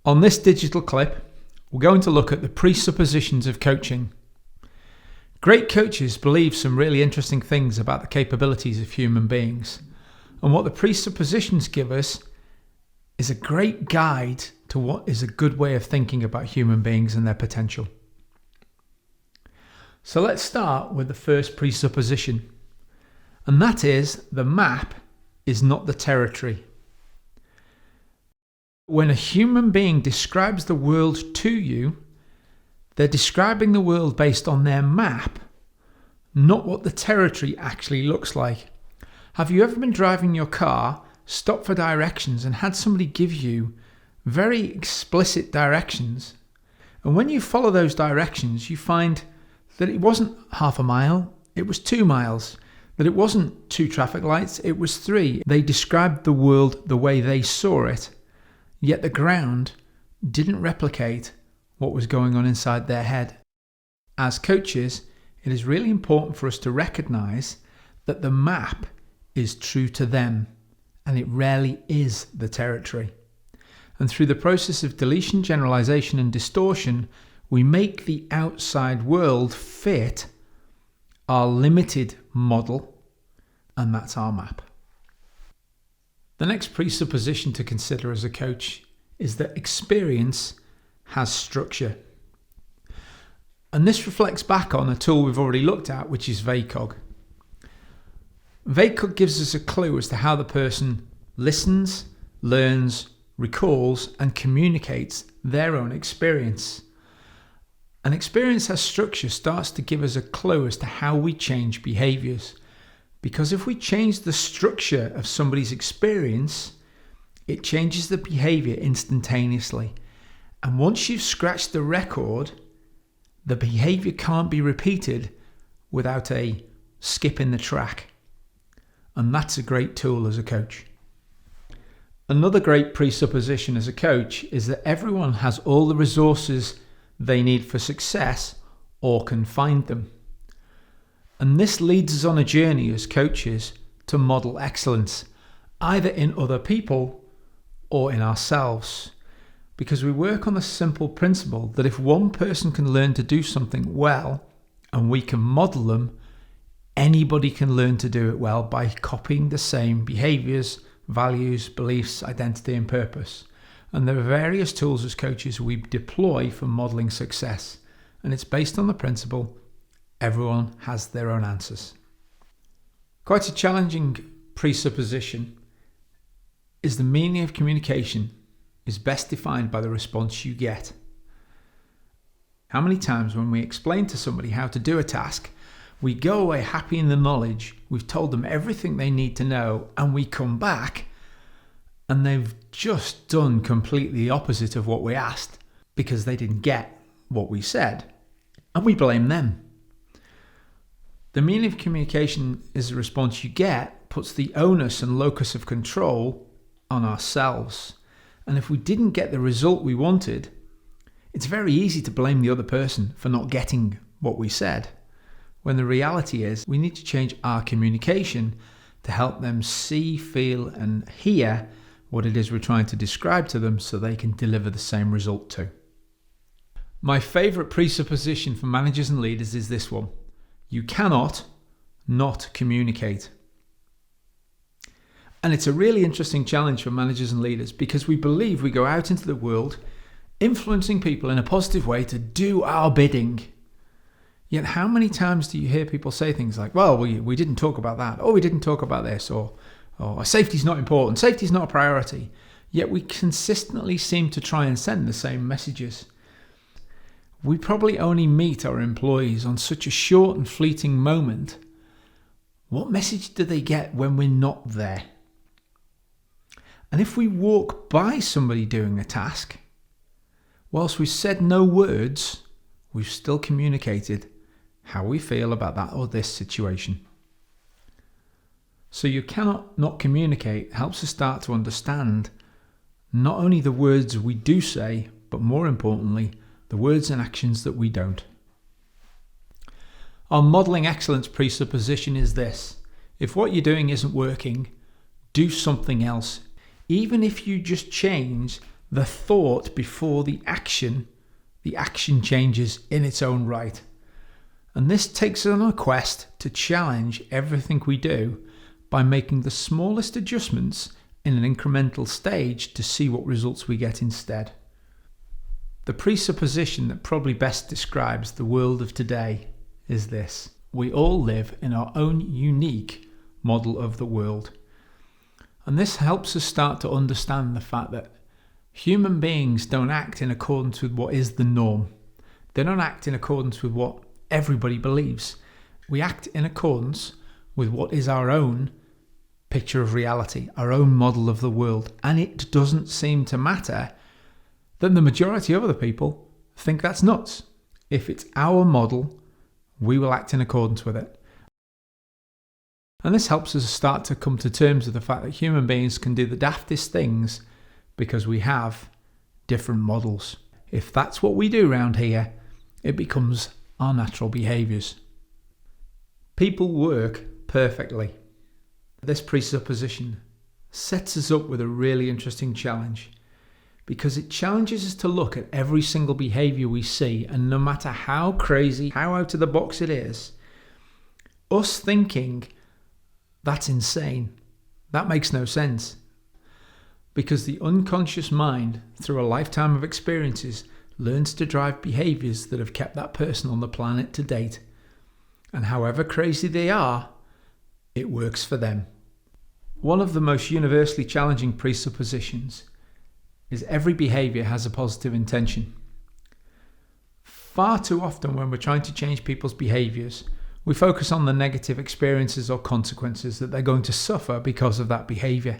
On this digital clip, we're going to look at the presuppositions of coaching. Great coaches believe some really interesting things about the capabilities of human beings. And what the presuppositions give us is a great guide to what is a good way of thinking about human beings and their potential. So let's start with the first presupposition. And that is, the map is not the territory. When a human being describes the world to you, they're describing the world based on their map, not what the territory actually looks like. Have you ever been driving your car, stopped for directions, and had somebody give you very explicit directions? And when you follow those directions, you find that it wasn't half a mile, it was 2 miles. That it wasn't 2 traffic lights, it was 3. They described the world the way they saw it, yet the ground didn't replicate what was going on inside their head. As coaches, it is really important for us to recognize that the map is true to them, and it rarely is the territory. And through the process of deletion, generalization, and distortion, we make the outside world fit our limited model, and that's our map. The next presupposition to consider as a coach is that experience has structure. And this reflects back on a tool we've already looked at, which is VACOG. VACOG gives us a clue as to how the person listens, learns, recalls, and communicates their own experience. An experience has structure starts to give us a clue as to how we change behaviors. Because if we change the structure of somebody's experience, it changes the behavior instantaneously. And once you've scratched the record, the behavior can't be repeated without a skip in the track. And that's a great tool as a coach. Another great presupposition as a coach is that everyone has all the resources they need for success or can find them. And this leads us on a journey as coaches to model excellence, either in other people or in ourselves. Because we work on the simple principle that if one person can learn to do something well and we can model them, anybody can learn to do it well by copying the same behaviors, values, beliefs, identity, and purpose. And there are various tools as coaches we deploy for modeling success. And it's based on the principle everyone has their own answers. Quite a challenging presupposition is the meaning of communication is best defined by the response you get. How many times when we explain to somebody how to do a task, we go away happy in the knowledge, we've told them everything they need to know, and we come back and they've just done completely the opposite of what we asked because they didn't get what we said, and we blame them. The meaning of communication is the response you get puts the onus and locus of control on ourselves. And if we didn't get the result we wanted, it's very easy to blame the other person for not getting what we said, when the reality is we need to change our communication to help them see, feel, and hear what it is we're trying to describe to them so they can deliver the same result too. My favorite presupposition for managers and leaders is this one. You cannot not communicate. And it's a really interesting challenge for managers and leaders because we believe we go out into the world influencing people in a positive way to do our bidding. Yet how many times do you hear people say things like, well, we didn't talk about that, or we didn't talk about this, or safety's not important, safety's not a priority. Yet we consistently seem to try and send the same messages. We probably only meet our employees on such a short and fleeting moment. What message do they get when we're not there? And if we walk by somebody doing a task, whilst we've said no words, we've still communicated how we feel about that or this situation. So you cannot not communicate helps us start to understand not only the words we do say, but more importantly, the words and actions that we don't. Our modelling excellence presupposition is this: if what you're doing isn't working, do something else. Even if you just change the thought before the action changes in its own right. And this takes us on a quest to challenge everything we do by making the smallest adjustments in an incremental stage to see what results we get instead. The presupposition that probably best describes the world of today is this: we all live in our own unique model of the world. And this helps us start to understand the fact that human beings don't act in accordance with what is the norm. They don't act in accordance with what everybody believes. We act in accordance with what is our own picture of reality, our own model of the world. And it doesn't seem to matter that the majority of other people think that's nuts. If it's our model, we will act in accordance with it. And this helps us start to come to terms with the fact that human beings can do the daftest things because we have different models. If that's what we do around here, it becomes our natural behaviours. People work perfectly. This presupposition sets us up with a really interesting challenge, because it challenges us to look at every single behaviour we see, and no matter how crazy, how out of the box it is, us thinking that's insane, that makes no sense. Because the unconscious mind, through a lifetime of experiences, learns to drive behaviours that have kept that person on the planet to date. And however crazy they are, it works for them. One of the most universally challenging presuppositions is every behaviour has a positive intention. Far too often when we're trying to change people's behaviours, we focus on the negative experiences or consequences that they're going to suffer because of that behaviour.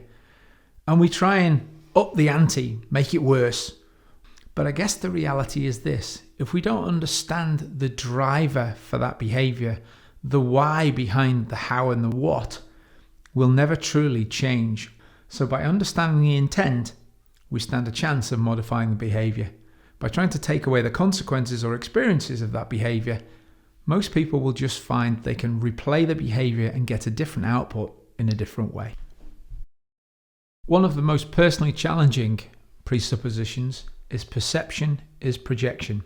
And we try and up the ante, make it worse. But I guess the reality is this: if we don't understand the driver for that behaviour, the why behind the how and the what, we'll never truly change. So by understanding the intent, we stand a chance of modifying the behaviour. By trying to take away the consequences or experiences of that behaviour, most people will just find they can replay the behaviour and get a different output in a different way. One of the most personally challenging presuppositions is perception is projection.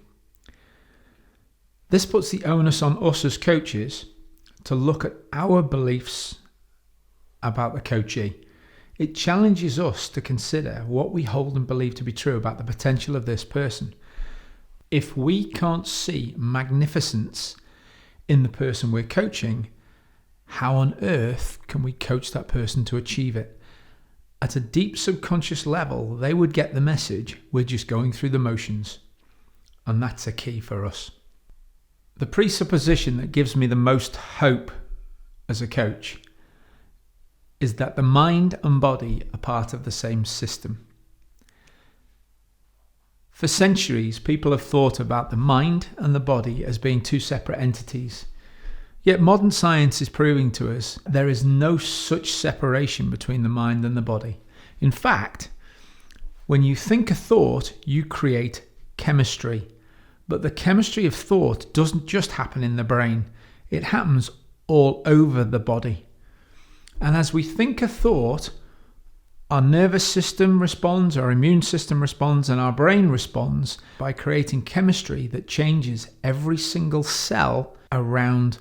This puts the onus on us as coaches to look at our beliefs about the coachee. It challenges us to consider what we hold and believe to be true about the potential of this person. If we can't see magnificence in the person we're coaching, how on earth can we coach that person to achieve it? At a deep subconscious level, they would get the message, we're just going through the motions. And that's a key for us. The presupposition that gives me the most hope as a coach is that the mind and body are part of the same system. For centuries, people have thought about the mind and the body as being two separate entities. Yet modern science is proving to us there is no such separation between the mind and the body. In fact, when you think a thought, you create chemistry. But the chemistry of thought doesn't just happen in the brain, it happens all over the body. And as we think a thought, our nervous system responds, our immune system responds, and our brain responds by creating chemistry that changes every single cell around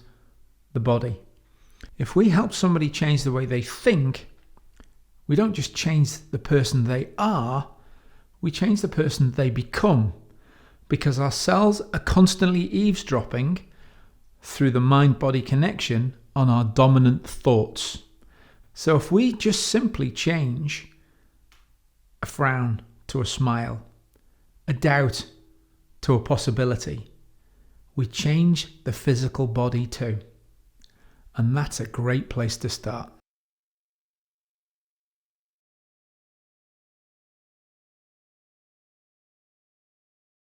the body. If we help somebody change the way they think, we don't just change the person they are, we change the person they become, because our cells are constantly eavesdropping through the mind-body connection on our dominant thoughts. So if we just simply change a frown to a smile, a doubt to a possibility, we change the physical body too. And that's a great place to start.